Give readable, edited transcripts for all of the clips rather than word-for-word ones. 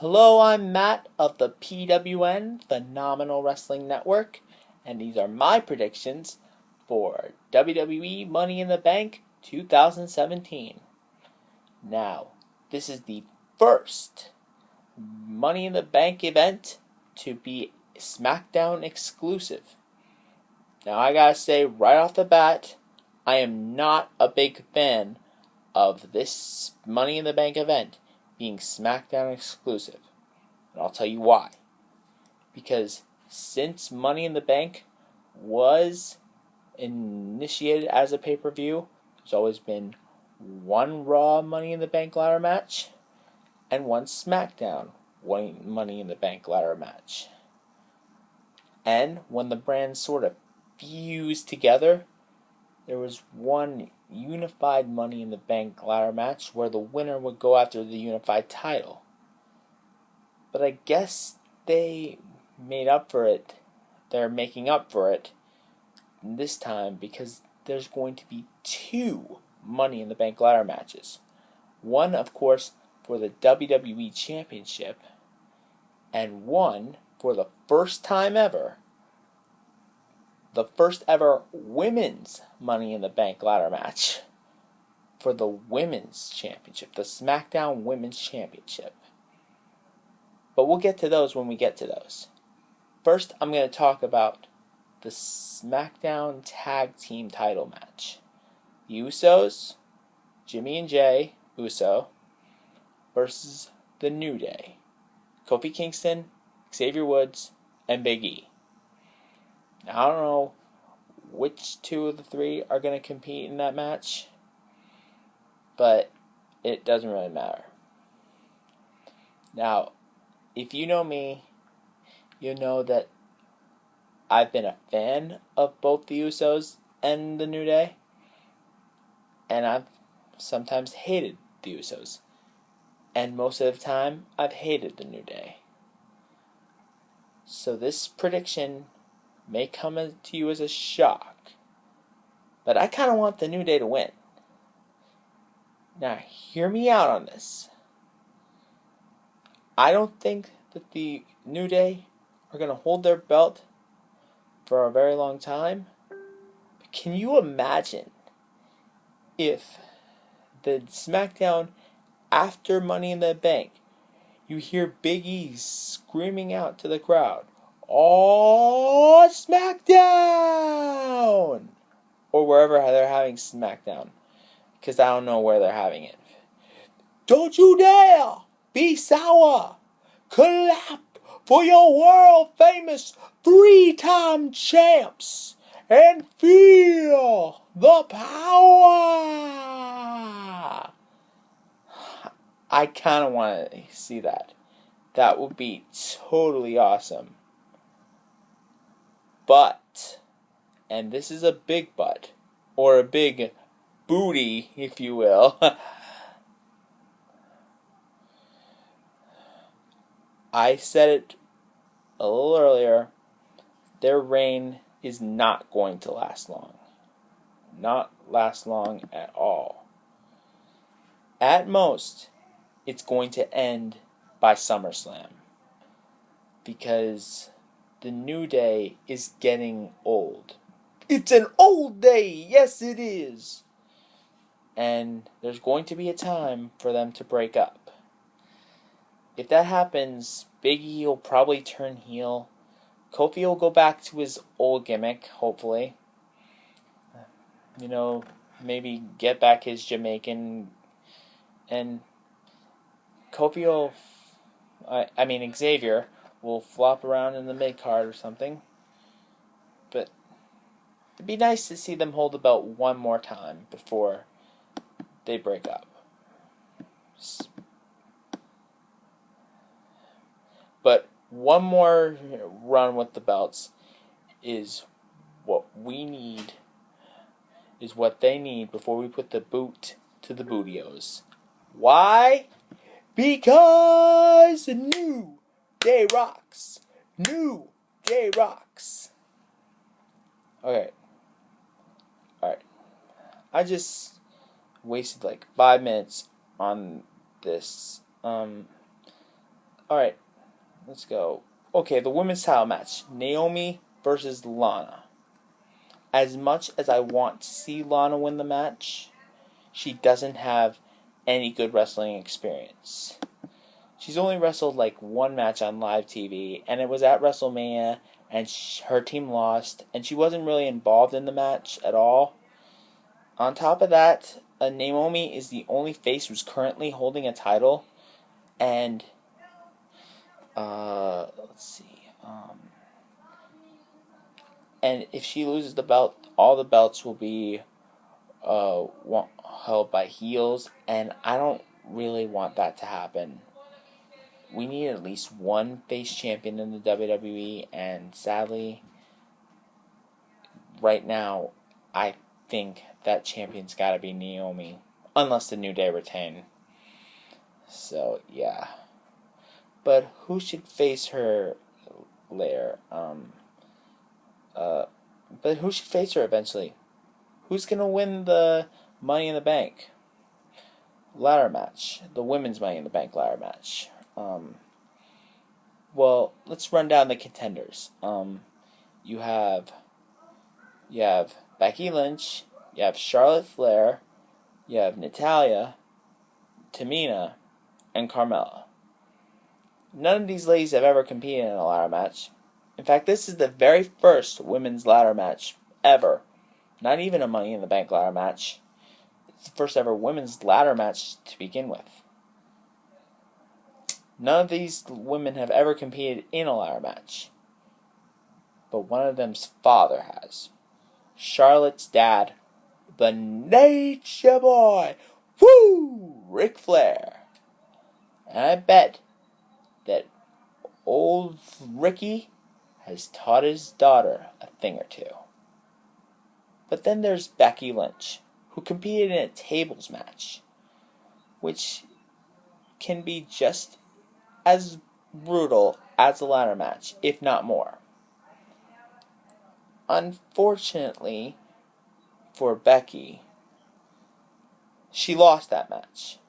Hello, I'm Matt of the PWN, Phenomenal Wrestling Network, and these are my predictions for WWE Money in the Bank 2017. Now, this is the first Money in the Bank event to be SmackDown exclusive. Now, I gotta say right off the bat, I am not a big fan of this Money in the Bank event being SmackDown exclusive. And I'll tell you why. Because since Money in the Bank was initiated as a pay-per-view, there's always been one Raw Money in the Bank ladder match and one SmackDown Money in the Bank ladder match. And when the brands sort of fused together, there was one unified Money in the Bank ladder match where the winner would go after the unified title. But I guess they made up for it. They're making up for it this time because there's going to be two Money in the Bank ladder matches. One, of course, for the WWE Championship, and one for the first time ever, the first ever women's Money in the Bank ladder match for the Women's Championship, the SmackDown Women's Championship. But we'll get to those when we get to those. First, I'm going to talk about the SmackDown Tag Team title match. The Usos, Jimmy and Jay Uso, versus the New Day. Kofi Kingston, Xavier Woods, and Big E. Now, I don't know which two of the three are going to compete in that match, but it doesn't really matter. Now, if you know me, you know that I've been a fan of both the Usos and the New Day, and I've sometimes hated the Usos, and most of the time I've hated the New Day. So this prediction may come to you as a shock, but I kind of want the New Day to win. Now, hear me out on this. I don't think that the New Day are going to hold their belt for a very long time. But can you imagine if the SmackDown after Money in the Bank, you hear Big E screaming out to the crowd, "Oh, SmackDown!" Or wherever they're having SmackDown, because I don't know where they're having it. "Don't you dare be sour! Clap for your world-famous 3-time champs and feel the power!" I kind of want to see that. That would be totally awesome. But, and this is a big but, or a big booty, if you will. I said it a little earlier, their reign is not going to last long. Not last long at all. At most, it's going to end by SummerSlam. Because the New Day is getting old. It's an old day! Yes, it is! And there's going to be a time for them to break up. If that happens, Big E will probably turn heel. Kofi will go back to his old gimmick, hopefully. You know, maybe get back his Jamaican. And Kofi will... Xavier will flop around in the mid-card or something. But it'd be nice to see them hold the belt one more time before they break up. But one more run with the belts is what we need, is what they need before we put the boot to the bootios. Why? Because New Day rocks. New Day rocks. Okay. Alright. I just wasted like 5 minutes on this. Alright, let's go. Okay, the women's title match. Naomi versus Lana. As much as I want to see Lana win the match, she doesn't have any good wrestling experience. She's only wrestled like one match on live TV, and it was at WrestleMania, and her team lost, and she wasn't really involved in the match at all. On top of that, Naomi is the only face who's currently holding a title, and let's see, and if she loses the belt, all the belts will be held by heels, and I don't really want that to happen. We need at least one face champion in the WWE, and sadly, right now, I think that champion's gotta be Naomi, unless the New Day retain. So, yeah. But who should face her later? But who should face her eventually? Who's gonna win the Money in the Bank ladder match? The women's Money in the Bank ladder match. Well, let's run down the contenders. You have Becky Lynch, you have Charlotte Flair, you have Natalya, Tamina, and Carmella. None of these ladies have ever competed in a ladder match. In fact, this is the very first women's ladder match ever. Not even a Money in the Bank ladder match. It's the first ever women's ladder match to begin with. None of these women have ever competed in a ladder match. But one of them's father has. Charlotte's dad, the Nature Boy, Ric Flair. And I bet that old Ricky has taught his daughter a thing or two. But then there's Becky Lynch, who competed in a tables match, which can be just as brutal as a ladder match, if not more. Unfortunately for Becky, she lost that match.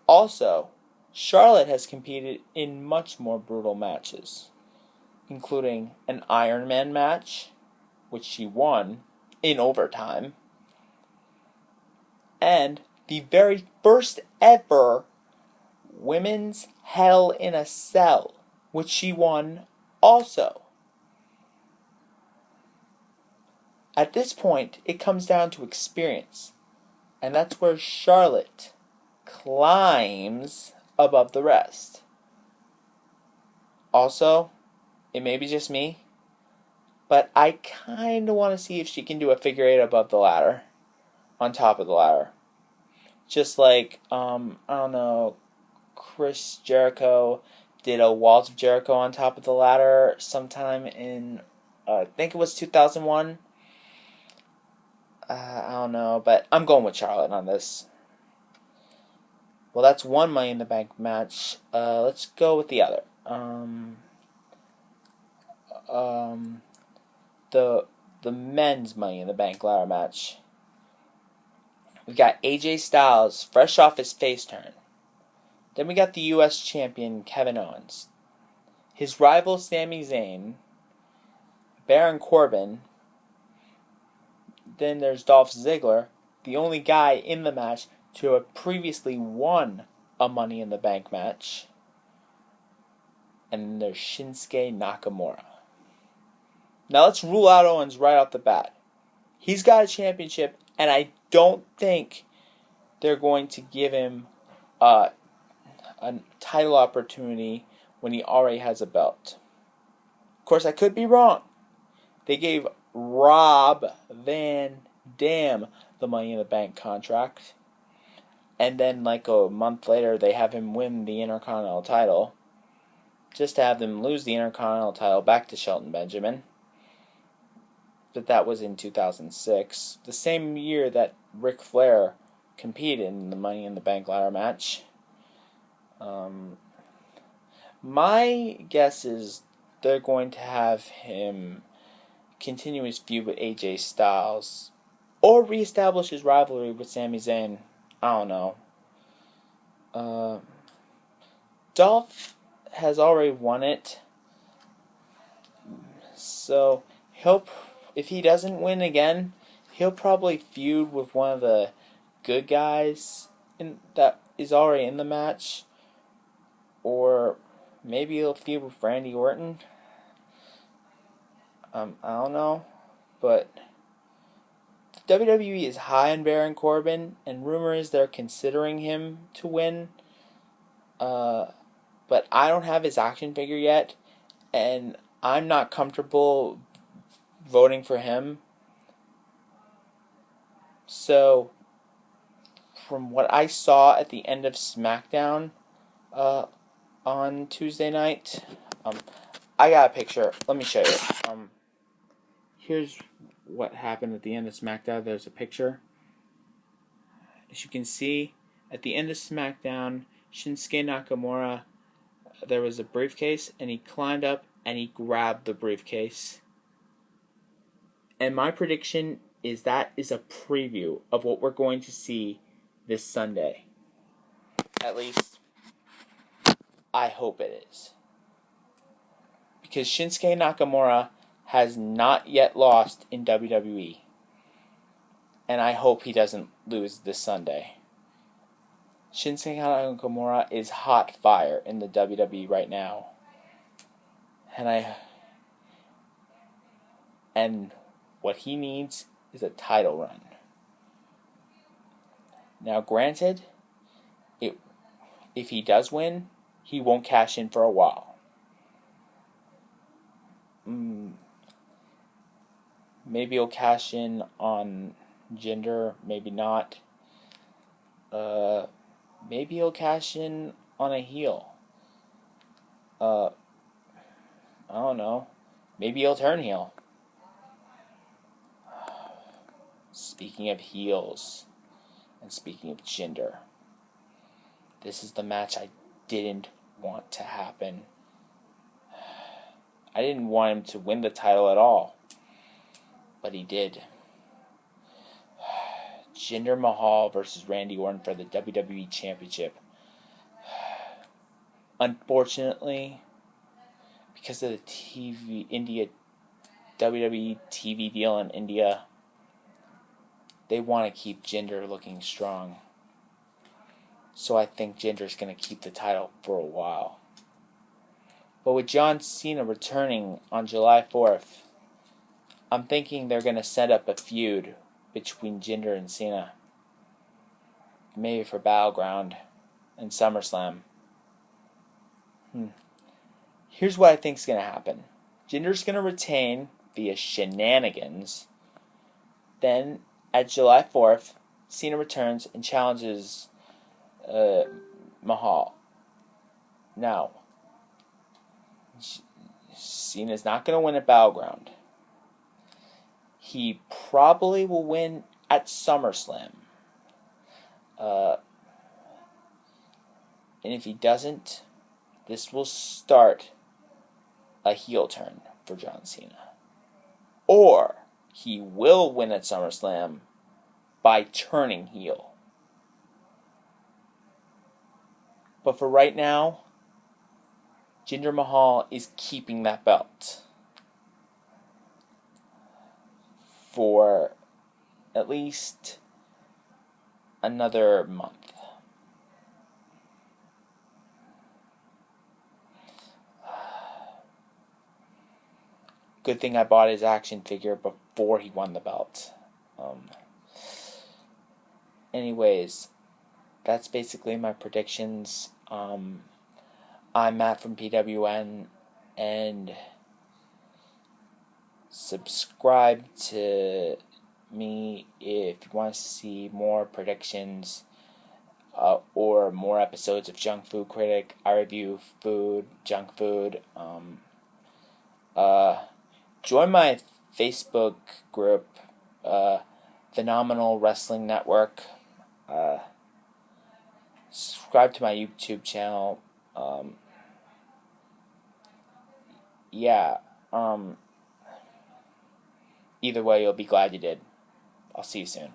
Also, Charlotte has competed in much more brutal matches, including an Iron Man match, which she won in overtime, and the very first ever Women's Hell in a Cell, which she won also. At this point, it comes down to experience, and that's where Charlotte climbs above the rest. Also, it may be just me, but I kind of want to see if she can do a figure eight above the ladder, on top of the ladder. Just like, I don't know, Chris Jericho did a Walls of Jericho on top of the ladder sometime in, I think it was 2001. I don't know, but I'm going with Charlotte on this. Well, that's one Money in the Bank match. Let's go with the other. The men's Money in the Bank ladder match. We got AJ Styles fresh off his face turn. Then we got the U.S. champion Kevin Owens, his rival Sami Zayn, Baron Corbin. Then there's Dolph Ziggler, the only guy in the match to have previously won a Money in the Bank match. And then there's Shinsuke Nakamura. Now let's rule out Owens right off the bat. He's got a championship, and I don't think they're going to give him a title opportunity when he already has a belt. Of course, I could be wrong. They gave Rob Van Dam the Money in the Bank contract, and then like a month later they have him win the Intercontinental title, just to have them lose the Intercontinental title back to Shelton Benjamin. But that was in 2006, the same year that Ric Flair competed in the Money in the Bank ladder match. My guess is they're going to have him continue his feud with AJ Styles, or reestablish his rivalry with Sami Zayn. I don't know. Dolph has already won it. So if he doesn't win again, he'll probably feud with one of the good guys that is already in the match, or maybe he'll feud with Randy Orton. I don't know, but WWE is high on Baron Corbin, and rumor is they're considering him to win. But I don't have his action figure yet, and I'm not comfortable voting for him. So, from what I saw at the end of SmackDown on Tuesday night, I got a picture. Let me show you. Here's what happened at the end of SmackDown. There's a picture. As you can see, at the end of SmackDown, Shinsuke Nakamura, there was a briefcase, and he climbed up and he grabbed the briefcase. And my prediction is that is a preview of what we're going to see this Sunday. At least, I hope it is. Because Shinsuke Nakamura has not yet lost in WWE. And I hope he doesn't lose this Sunday. Shinsuke Nakamura is hot fire in the WWE right now. And what he needs is a title run. Now, granted, if he does win, he won't cash in for a while. Maybe he'll cash in on Jinder, maybe not. Maybe he'll cash in on a heel. I don't know. Maybe he'll turn heel. Speaking of heels, and speaking of Jinder, this is the match I didn't want to happen. I didn't want him to win the title at all, but he did. Jinder Mahal versus Randy Orton for the WWE Championship. Unfortunately, because of the WWE TV deal in India, they want to keep Jinder looking strong. So I think Jinder's going to keep the title for a while. But with John Cena returning on July 4th, I'm thinking they're going to set up a feud between Jinder and Cena. Maybe for Battleground and SummerSlam. Here's what I think is going to happen. Jinder's going to retain via shenanigans. Then, at July 4th, Cena returns and challenges Mahal. Now, Cena's not going to win at Battleground. He probably will win at SummerSlam. And if he doesn't, this will start a heel turn for John Cena. Or he will win at SummerSlam by turning heel. But for right now, Jinder Mahal is keeping that belt for at least another month. Good thing I bought his action figure before he won the belt. Anyways, that's basically my predictions. I'm Matt from PWN, and subscribe to me if you want to see more predictions or more episodes of Junk Food Critic. I review food, junk food. Join my Facebook group, Phenomenal Wrestling Network. Subscribe to my YouTube channel. Either way, you'll be glad you did. I'll see you soon.